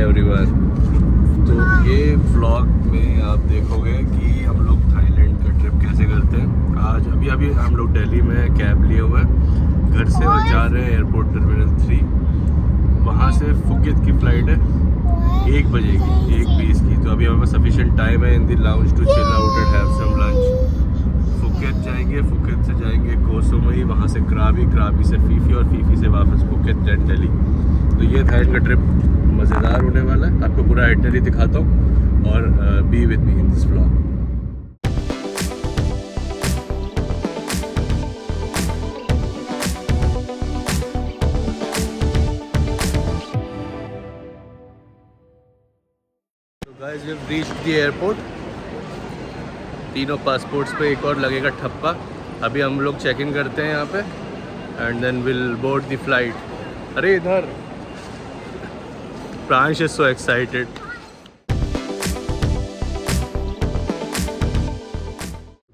Everyone. तो ये vlog में आप देखोगे कि हम लोग थाईलैंड का ट्रिप कैसे करते हैं। आज अभी हम लोग दिल्ली में कैब लिए हुए हैं घर से और जा रहे हैं एयरपोर्ट टर्मिनल 3। वहाँ से फुकेत की फ़्लाइट है 1 बजे की 1:20 की। तो अभी हमारे पास सफिशिएंट टाइम है in the lounge to chill out and have some lunch. Phuket जाएंगे, फुकेत से जाएंगे कोह सामुई, वहाँ से क्राबी, क्राबी से फीफी और फीफी से वापस फुकेत देन दिल्ली। तो ये थाईलैंड का ट्रिप मज़ेदार होने वाला है। आपको पूरा आइटनरी दिखाता हूँ और be with me in this vlog. तो guys we have reached the airport. तीनों पासपोर्ट्स पे एक और लगेगा ठप्पा। अभी हम लोग चेक इन करते हैं यहाँ पे and then will board the flight. अरे इधर Pransh is so excited.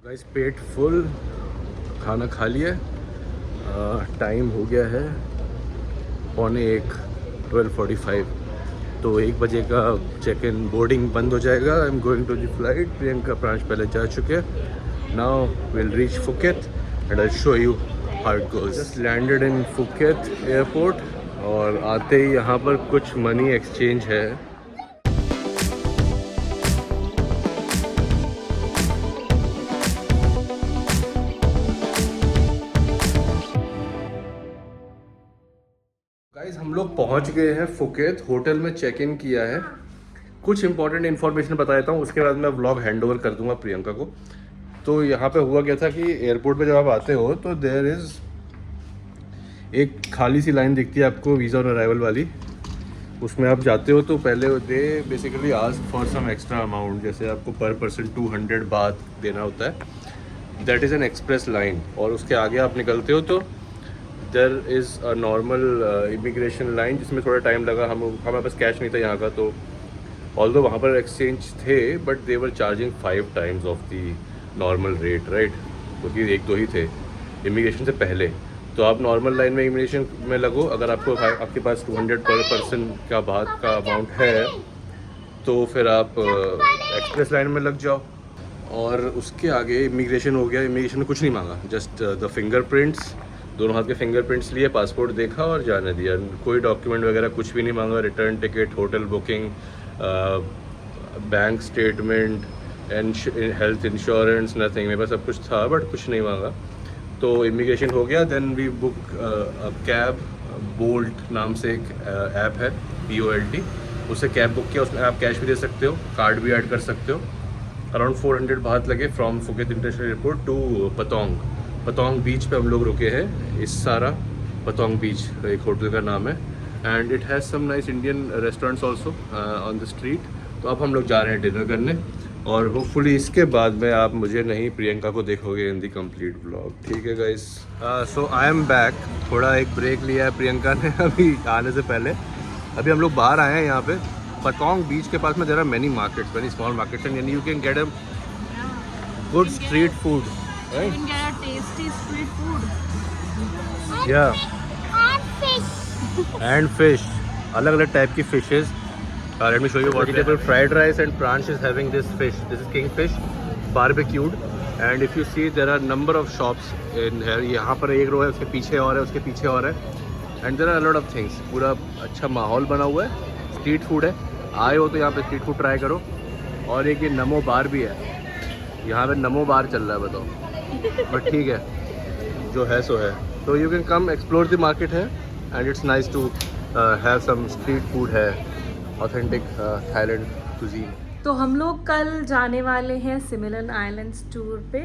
Guys पेट फुल, खाना खा लिया। टाइम हो गया है 12:45। तो 1 बजे का चेक इन बोर्डिंग बंद हो जाएगा। I am going to the flight. Priyanka Pransh पहले जा चुके हैं। Now will reach Phuket and I show you how it goes. Just landed in Phuket airport और आते ही यहाँ पर कुछ मनी एक्सचेंज है। गाइस हम लोग पहुँच गए हैं फुकेत। होटल में चेक इन किया है। कुछ इंपॉर्टेंट इन्फॉर्मेशन बता देता हूँ, उसके बाद मैं व्लॉग हैंड ओवर कर दूंगा प्रियंका को। तो यहाँ पे हुआ क्या था कि एयरपोर्ट पे जब आप आते हो तो देयर इज़ एक खाली सी लाइन दिखती है आपको वीज़ा ऑन अराइवल वाली। उसमें आप जाते हो तो पहले they basically ask for some extra amount, जैसे आपको पर पर्सन 200 बात देना होता है। That is an express line. और उसके आगे आप निकलते हो तो there is a normal immigration line जिसमें थोड़ा टाइम लगा। हमारे पास कैश नहीं था यहाँ का, तो ऑल्दो वहाँ पर एक्सचेंज थे but they were charging 5 times of the normal rate, right. क्योंकि 1-2 ही थे इमिग्रेशन से पहले। तो आप नॉर्मल लाइन में इमिग्रेशन में लगो। अगर आपके पास 200 पर पर्सन का बात का अमाउंट है तो फिर आप एक्सप्रेस लाइन में लग जाओ। और उसके आगे इमिग्रेशन हो गया। इमिग्रेशन में कुछ नहीं मांगा, जस्ट द फिंगरप्रिंट्स, दोनों हाथ के फिंगरप्रिंट्स लिए, पासपोर्ट देखा और जाने दिया। कोई डॉक्यूमेंट वगैरह कुछ भी नहीं मांगा। Return ticket, hotel booking, bank statement and health insurance, nothing. मेरे पास सब कुछ था बट कुछ नहीं मांगा। तो इमिग्रेशन हो गया। Then we book cab. Bolt नाम से एक ऐप है, BOLT, उससे कैब बुक किया। उसमें आप कैश भी दे सकते हो, कार्ड भी ऐड कर सकते हो। अराउंड 400 बात लगे from Phuket international airport to Patong beach पे हम लोग रुके हैं। इस सारा पतोंग बीच एक होटल का नाम है and it has some nice Indian restaurants also on the street. तो अब हम लोग जा रहे हैं डिनर करने और होपफुली इसके बाद में आप मुझे नहीं प्रियंका को देखोगे इन दी कंप्लीट व्लॉग। ठीक है guys. So I am back. थोड़ा एक ब्रेक लिया है प्रियंका ने अभी आने से पहले। अभी हम लोग बाहर आए हैं यहाँ पे पतोंग बीच के पास में। There are many markets, very small markets and you can get a good street food, right? You can get a tasty street food. Yeah. And fish. अलग अलग टाइप की fishes. Let me show you what vegetable fried rice and Pransh is having this fish. This is kingfish barbecued and if you see there are number of shops in here. यहाँ पर एक रो है, उसके पीछे और है, उसके पीछे और है and there are a lot of things. पूरा अच्छा माहौल बना हुआ है। स्ट्रीट फूड है। आए हो तो यहाँ पे स्ट्रीट फूड ट्राई करो। और एक ये नमो बार भी है। यहाँ पे नमो बार चल रहा है, बताओ। बट ठीक है, जो है सो है। तो you can come explore the market है and it's nice to have some street food है, ऑथेंटिक थाईलैंड कुजीन। तो हम लोग कल जाने वाले हैं सिमिलन आइलैंड्स टूर पे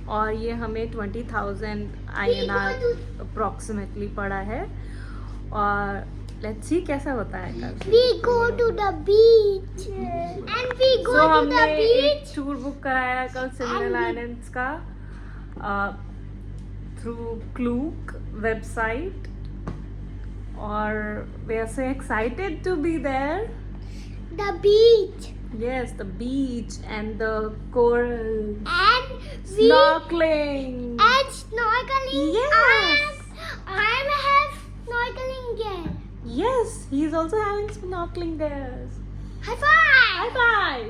और ये हमें 20,000 INR अप्रॉक्सीमेटली पड़ा है और लेट्स सी कैसा होता है कल। We go to the beach and we go to हमने the एक beach. टूर बुक कराया कल सिमिलन आइलैंड्स का थ्रू क्लूक वेबसाइट और we are so excited to be there. The beach Yes, the beach and the coral, and snorkeling. and snorkeling. Yes. I have snorkeling gear. Yes, he's also having snorkeling there. High five! High five!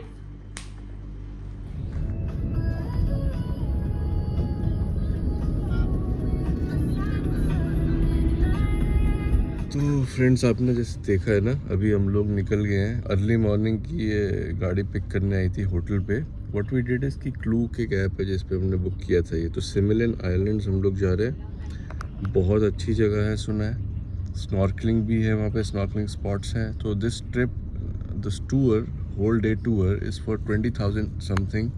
तो friends, आपने जैसे देखा है ना, अभी हम लोग निकल गए हैं। अर्ली मॉर्निंग की ये गाड़ी पिक करने आई थी होटल पे। व्हाट वी डिड इसकी क्लूक एक ऐप है जिस पे हमने बुक किया था ये। तो सिमिलिन आइलैंड्स हम लोग जा रहे हैं। बहुत अच्छी जगह है सुना है, स्नॉर्कलिंग भी है वहाँ पे, स्नॉर्कलिंग स्पॉट्स हैं। तो this trip, this tour, whole day tour is for 20,000 something,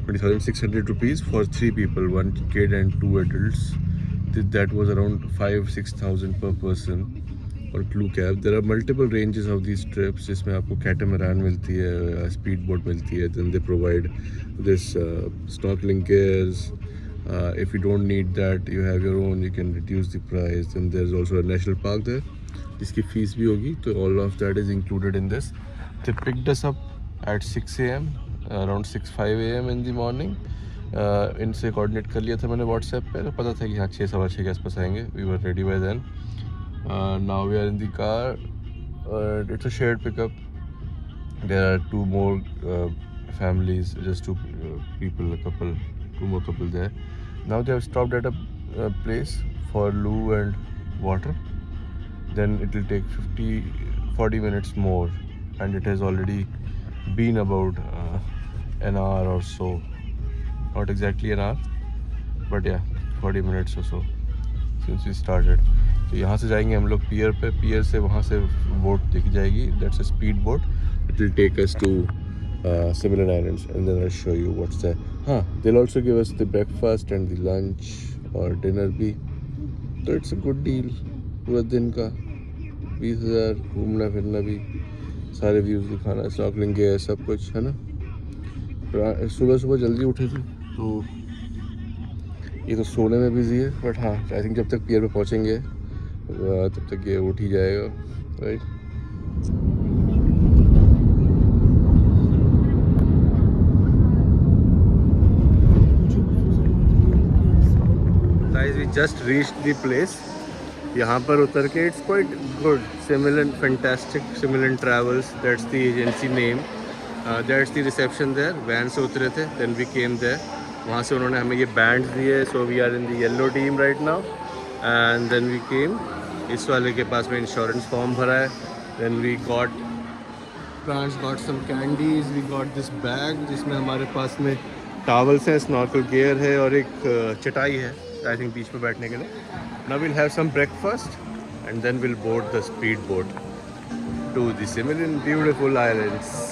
20,600 rupees for 3 people, 1 kid and 2 adults. That was around 5-6,000 per person on Cluecab. There are multiple ranges of these trips जिसमें आपको catamaran मिलती है, speed boat मिलती है, then they provide this snorkeling gears. If you don't need that, you have your own, you can reduce the price. Then there's also a national park there जिसकी fees भी होगी, तो all of that is included in this. They picked us up at 6 a.m. around 6-5 a.m. in the morning. इनसे coordinate कर लिया था मैंने WhatsApp पे, तो पता था कि हाँ 6-6:15 के आसपास आएंगे. We were ready by then. Now we are in the car. It's a shared pickup. There are 2 more families, just 2 people, a couple, 2 more couple there. Now they have stopped at a place for loo and water. Then it will take 40 minutes more, and it has already been about an hour or so. Not exactly an hour, but yeah, 40 minutes or so since we started. तो यहाँ से जाएंगे हम लोग पियर पे. पियर से वहाँ से बोट दिख जाएगी. That's a speed boat. It will take us to Similan Islands, and then I'll show you what's there. हाँ, they'll also give us the breakfast and the lunch or dinner भी. तो it's a good deal. पूरा दिन का 20,000, घूमना फिरना भी, सारे व्यूज़ दिखाना, स्नॉर्कलिंग गेयर, सब कुछ है ना. सुबह सुबह जल्दी उठे थे, तो ये तो सोने में बिजी है. बट हाँ, आई थिंक जब तक पियर पे पहुंचेंगे तब तक ये उठ ही जाएगा, right. Guys, we just reached the place. यहाँ पर उतर के it's quite good. Similan, fantastic Similan travels, that's the agency name. That's the reception there. Van से उतरे थे, देन वी केम देयर. वहाँ से उन्होंने हमें ये बैंड दिए. So we are in the yellow team right now. And then we came. इस वाले के पास में इंश्योरेंस फॉर्म भरा है. Then we got got some candies. We got this bag जिसमें हमारे पास में टावल्स हैं, स्नॉर्कल गियर है और एक चटाई है, आई थिंक बीच पे बैठने के लिए. Now will have some breakfast and then will board the speed boat to the Similan beautiful islands.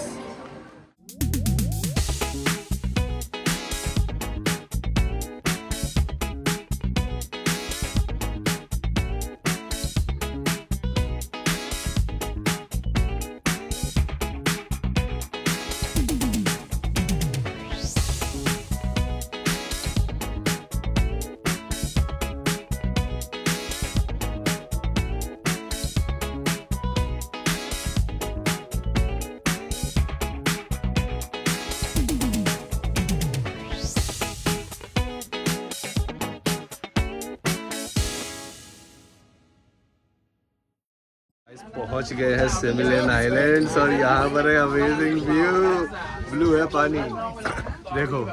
पहुंच गए हैं सिमिलन आइलैंड्स और यहाँ पर है अमेजिंग व्यू. ब्लू है पानी, देखो.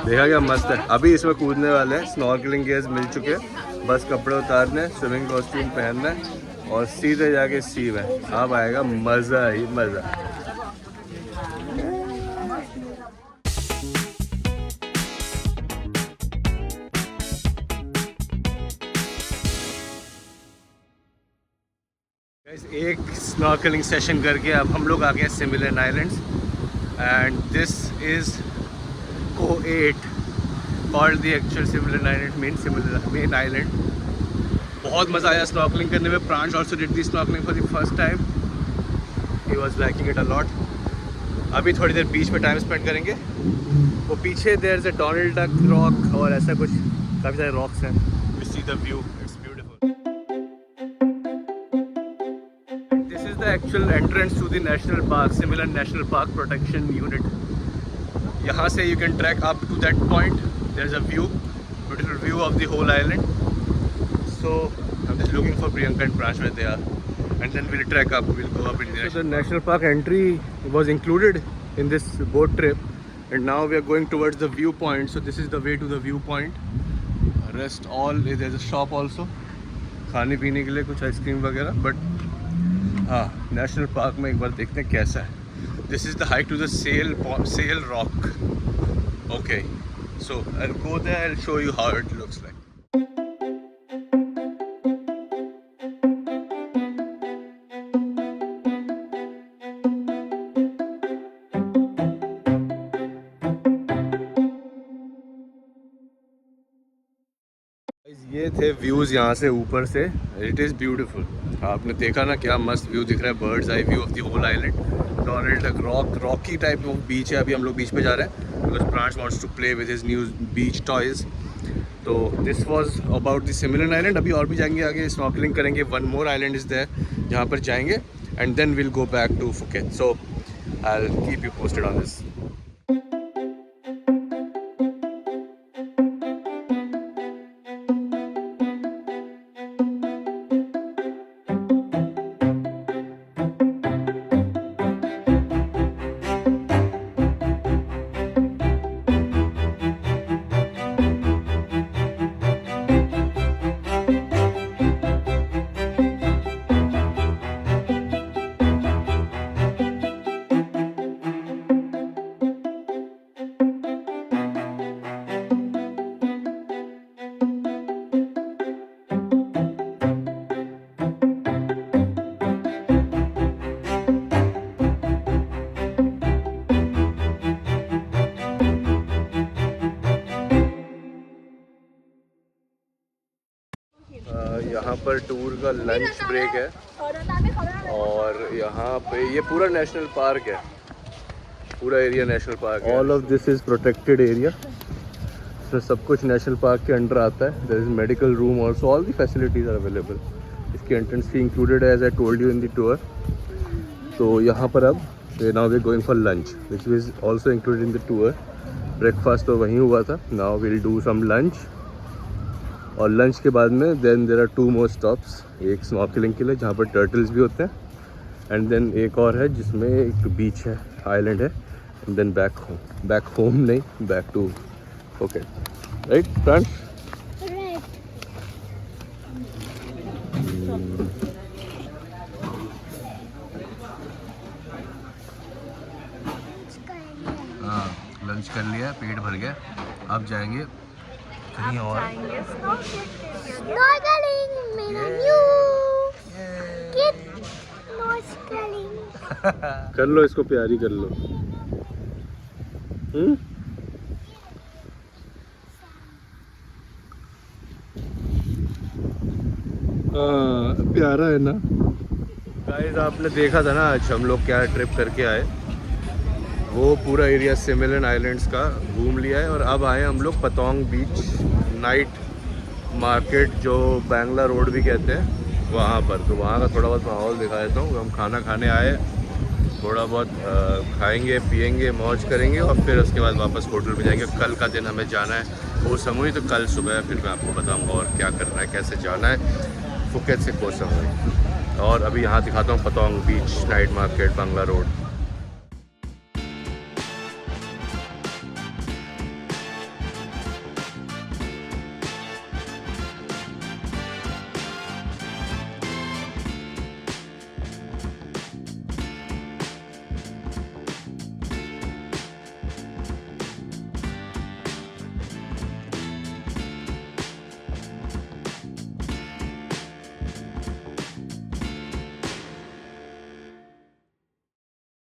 देखा क्या मस्त है. अभी इसमें कूदने वाले हैं. स्नॉर्कलिंग गियर्स मिल चुके हैं, बस कपड़े उतारने, स्विमिंग कॉस्ट्यूम पहनना है और सीधे जाके सी में. अब आएगा मज़ा ही मज़ा. एक स्नॉर्कलिंग सेशन करके अब हम लोग आ गए Similan islands. And this is को8 called the actual Similan island, main island. बहुत मज़ा आया स्नॉर्कलिंग करने में. Pransh also did the snorkelling for the first time. He was liking it a lot. अभी थोड़ी देर बीच में टाइम स्पेंड करेंगे. वो पीछे there is a Donald Duck rock और ऐसा कुछ, काफ़ी सारे रॉक्स हैं. We see the view, it's beautiful. The actual entrance to the national park, Similan National Park Protection Unit. यहाँ से you can trek up to that point. There's a view, beautiful view of the whole island. so I'm just looking for Priyanka and Prash where they are, and then we'll trek up. We'll go up in the national park entry was included in this boat trip, and now we are going towards the viewpoint. So this is the way to the viewpoint. Rest all there's a shop also, खाने पीने के लिए कुछ ice cream वगैरह. But हाँ, national park में एक बार देखते हैं कैसा है. This is the hike to the sail rock. Okay, so I will go there, I will show you how it looks like. ये थे व्यूज़ यहाँ से ऊपर से. It is beautiful. आपने देखा ना क्या मस्त व्यू दिख रहा है, bird's eye view of the whole island. और रॉकी टाइप ऑफ बीच है. अभी हम लोग बीच पे जा रहे हैं because Pransh wants to play with his new beach toys. तो this was about the Similan island. अभी और भी जाएंगे आगे, स्नॉर्कलिंग करेंगे. One more island is there जहाँ पर जाएंगे, and then will go back to Phuket. So I will keep you posted on this. यहाँ पर टूर का लंच ब्रेक है, और यहाँ पे ये पूरा नेशनल पार्क है. पूरा एरिया नेशनल पार्क है. All of this is protected area. इसमें सब कुछ नेशनल पार्क के अंडर आता है. There is medical room also. All the facilities are available. इसकी एंट्रेंस फी इंक्लूडेड है as I told you in the tour. तो यहाँ पर अब now we going for lunch which is also included in the tour. Breakfast तो वहीं हुआ था. Now will do some lunch, और लंच के बाद में then there are 2 more stops. एक स्नॉर्कलिंग के लिए जहाँ पर टर्टल्स भी होते हैं, एंड देन एक और है जिसमें एक बीच है, आइलैंड है, एंड देन बैक होम नहीं, back to Phuket. Right friends? हाँ, लंच कर लिया, पेट भर गया. अब जाएंगे कहीं और. Snorkeling, मेरा न्यू किट snorkeling. कर लो इसको, प्यारी कर लो. प्यारा है ना. गाइस, आपने देखा था ना आज हम लोग क्या ट्रिप करके आए. वो पूरा एरिया सिमिलन आइलैंड्स का घूम लिया है, और अब आए हम लोग पतोंग बीच नाइट मार्केट, जो बांग्ला रोड भी कहते हैं, वहाँ पर. तो वहाँ का थोड़ा बहुत माहौल दिखा देता हूँ. हम खाना खाने आए, थोड़ा बहुत खाएंगे पिएंगे, मौज करेंगे, और फिर उसके बाद वापस होटल पे जाएंगे. कल का दिन हमें जाना है कोह सामुई. तो कल सुबह फिर मैं आपको बताऊँगा और क्या करना है, कैसे जाना है फुकेट से कोह सामुई. और अभी यहाँ दिखाता हूँ पतोंग बीच नाइट मार्केट, बांग्ला रोड.